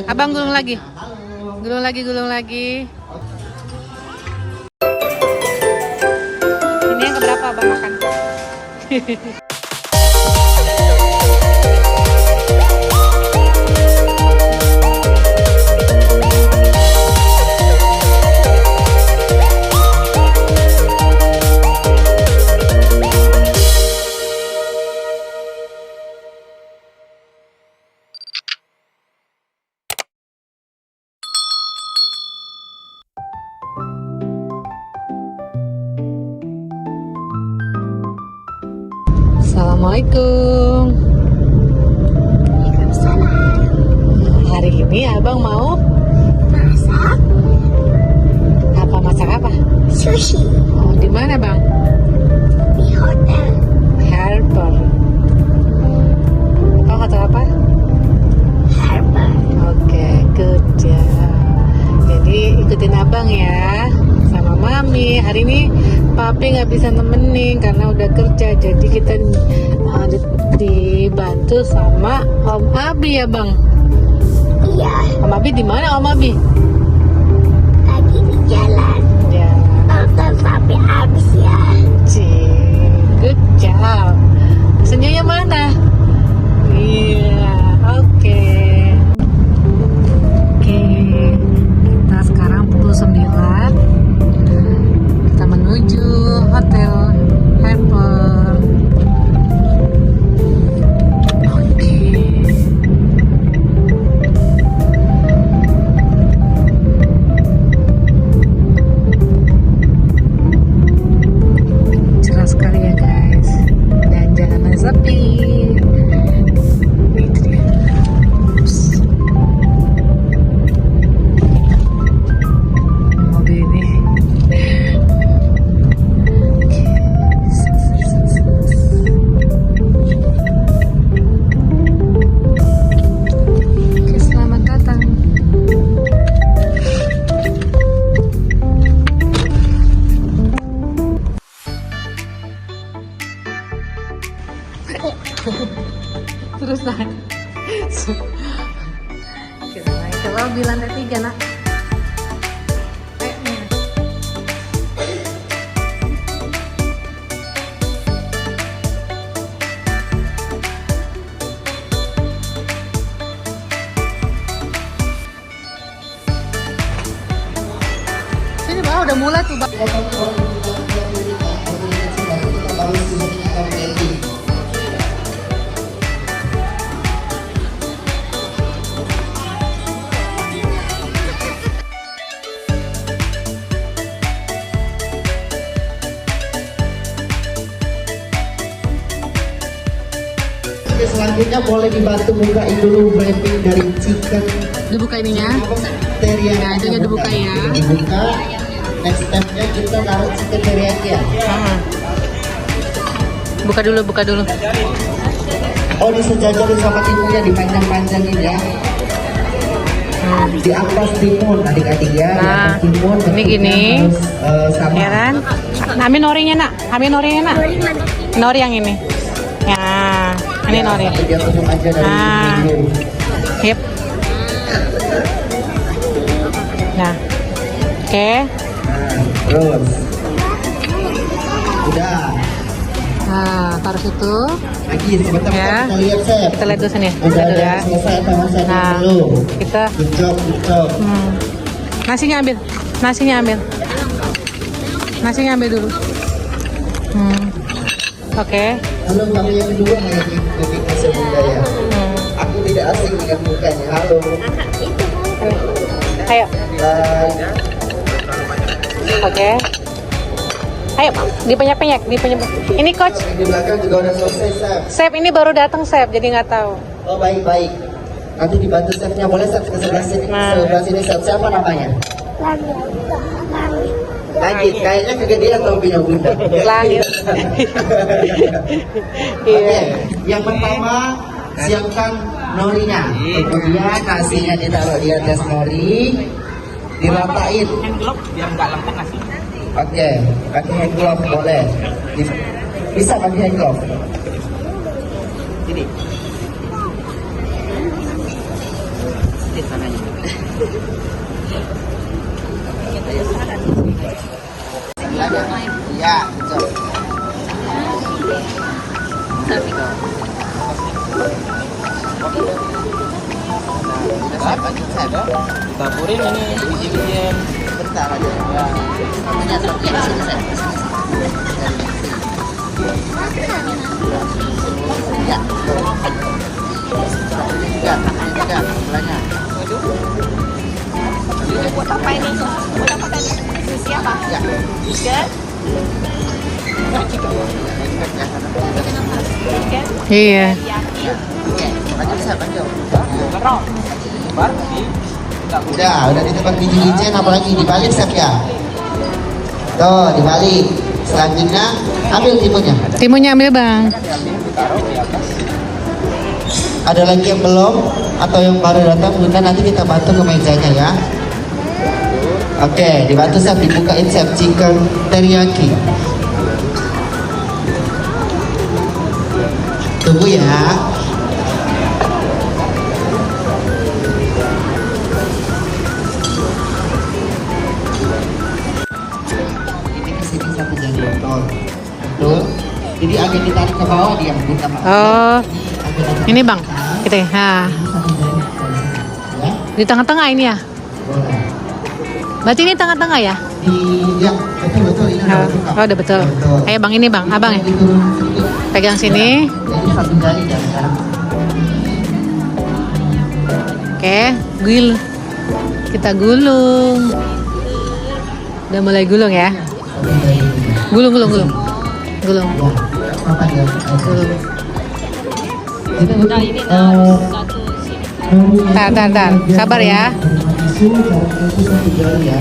Abang gulung lagi. Gulung lagi, gulung lagi. Ini yang keberapa abang makan? Assalamualaikum. Hari ini abang mau Masak apa? Masak apa? sushi Oh, di mana bang? di hotel Harper. Oh, hotel apa? Harbor. Oke, good job. Jadi ikutin abang ya sama mami. Hari ini papi nggak bisa nemenin karena udah kerja. Jadi kita dibantu sama Om Abi ya bang. Iya, Om Abi di mana Om Abi? lagi di jalan. Ya, Nonton sampai habis ya. good job. Pesennya yang mana? Iya, oke. Oke, kita sekarang pukul 9. Kita menuju Hotel Harper. Oke. Cerah sekali ya guys. Dan jalanan sepi. Itu dia. Ups. Mobil ini. Oke, selamat datang. Terus naik. Kita naik ke lobby lantai 3 nak. Ayo, nih. Sini bang, udah mulai tuh bang. Oke, selanjutnya boleh dibantu bukain dulu wrapping dari chicken Dibuka ininya. teriyaki. Ya, itunya dibuka ya. Dibuka. Next stepnya kita taruh chicken teriyaki ya. Buka dulu, buka dulu. Oh, disejajarin sama timunnya, dipanjang-panjangin ya. Di atas timun adik-adik ya. Di Nah, atas timun ini bentuknya gini. harus, sama. Ya kan? Ambil norinya nak, ambil norinya nak. Nori yang ini. Ya, ini nori. Sampai dia penuh aja dari Nah. dulu. Yep. Nah, oke. Nah, terus. Udah. Nah, taruh situ. Lagi sebentar Ya. kita lihat Chef. Kita lihat dulu sini. Udah Lihat ada dulu ya. yang selesai sama saya Nah, dulu. kita Good job, good job. nasinya ambil. Nasinya ambil. Nasinya ambil dulu. Oke. Halo, kamu yang kedua lagi bikin nasi budaya. Aku tidak asing dengan mukanya. Halo. Ayo. Dan Oke. Ayo, dipenyek-penyek, dipenyek. Ini coach, di belakang juga udah selesai, Chef. Chef ini baru datang Chef, jadi nggak tahu. Oh, baik-baik. Nanti dibantu chefnya, boleh Chef ke sebelah sini. Nah. Sebelah sini Chef, siapa namanya? Lanjut, kayaknya kegedean tau punya bunda. Langit. Oke, Iya. yang pertama siapkan norinya. Kemudian nasinya ditaruh di atas nori, diratain. Biar nggak lempeng nasi. Oke, pakai hand glove boleh. Bisa pakai hand glove. Sini. Ini sananya. Iya, betul. Taburin ini biji-bijian. Bentar aja. Ya. Ini juga, sebelahnya. Ini buat apa ini? Buat apa tadi? Sushi apa? Ya. Chicken? Chicken? Iya. Yaki? Oke, lanjut saya lanjut. Kerong. Bar di. Udah di tempat biji ijen, apalagi dibalik Chef ya. Tuh, dibalik. Selanjutnya ambil timunnya. Timunnya ambil bang. Ditaruh di atas. Ada lagi yang belum atau yang baru datang, Bunda nanti kita bantu ke mejanya ya. Oke, dibantu Chef, dibukain Chef chicken teriyaki. Tunggu ya. Ini kesini satu jari botol. Betul. Jadi agak ditarik ke bawah dia buka. Oh, ini bang. Kita ya. Ya, Di tengah-tengah ini ya. boleh. Berarti ini tengah-tengah ya? Ya, betul ini udah buka. Oh, udah betul. Ayo bang, ini bang, abang ya. Diturun sedikit. Pegang sini. Jadi satu jari dan sekarang. Oke, kita gulung. Udah mulai gulung ya. Satu jari. Gulung. Gulung. Ya, apa dia? Gulung. Jadi ini satu sini. Tar. Sabar ya. Satu jari ya.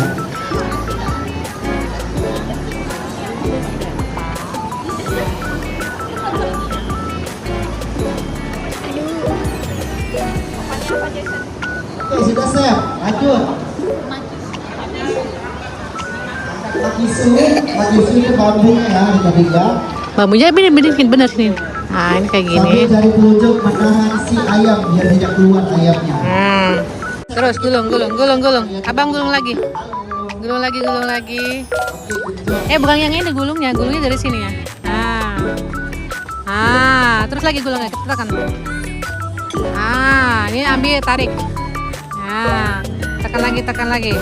Oke, sudah Chef. Lanjut. Makisu itu bambunya ya, tiga. Bambunya bener sini. Nah, ini kayak gini. Sambil dari telunjuk menahan si ayam biar tidak keluar ayamnya. Terus gulung. Abang gulung lagi. Gulung lagi. Bukan yang ini gulungnya dari sini ya. Terus lagi gulungnya, tekan. Ini ambil, tarik. Tekan lagi.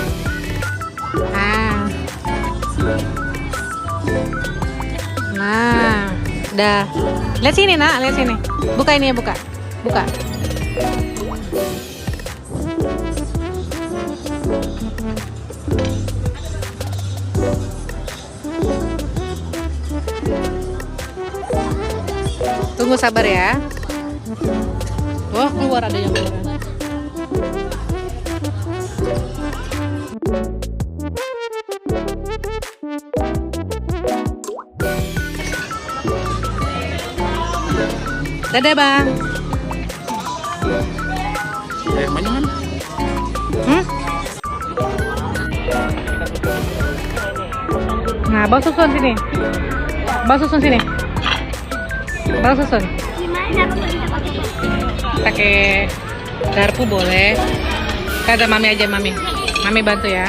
Nah, udah. Lihat sini nak, lihat sini. Buka ini ya, buka. Tunggu sabar ya. Wah, keluar ada yang keluar. Dadah bang. Mana kan? Nah, bang susun sini. Bang susun. Pakai garpu boleh. Kata mami aja mami. Mami bantu ya.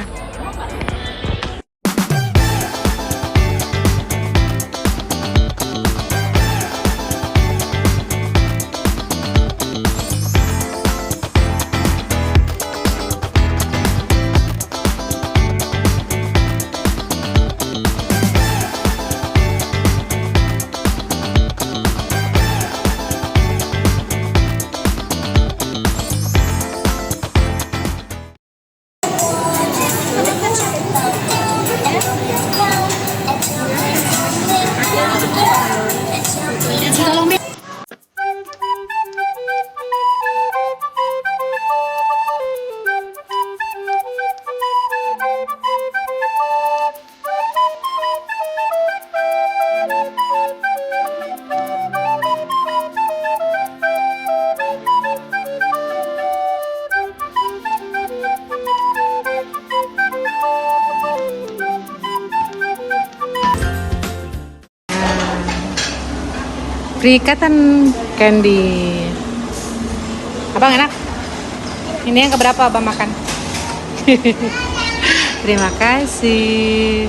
Perikatan candy. Abang enak? Ini yang keberapa abang makan? Terima kasih.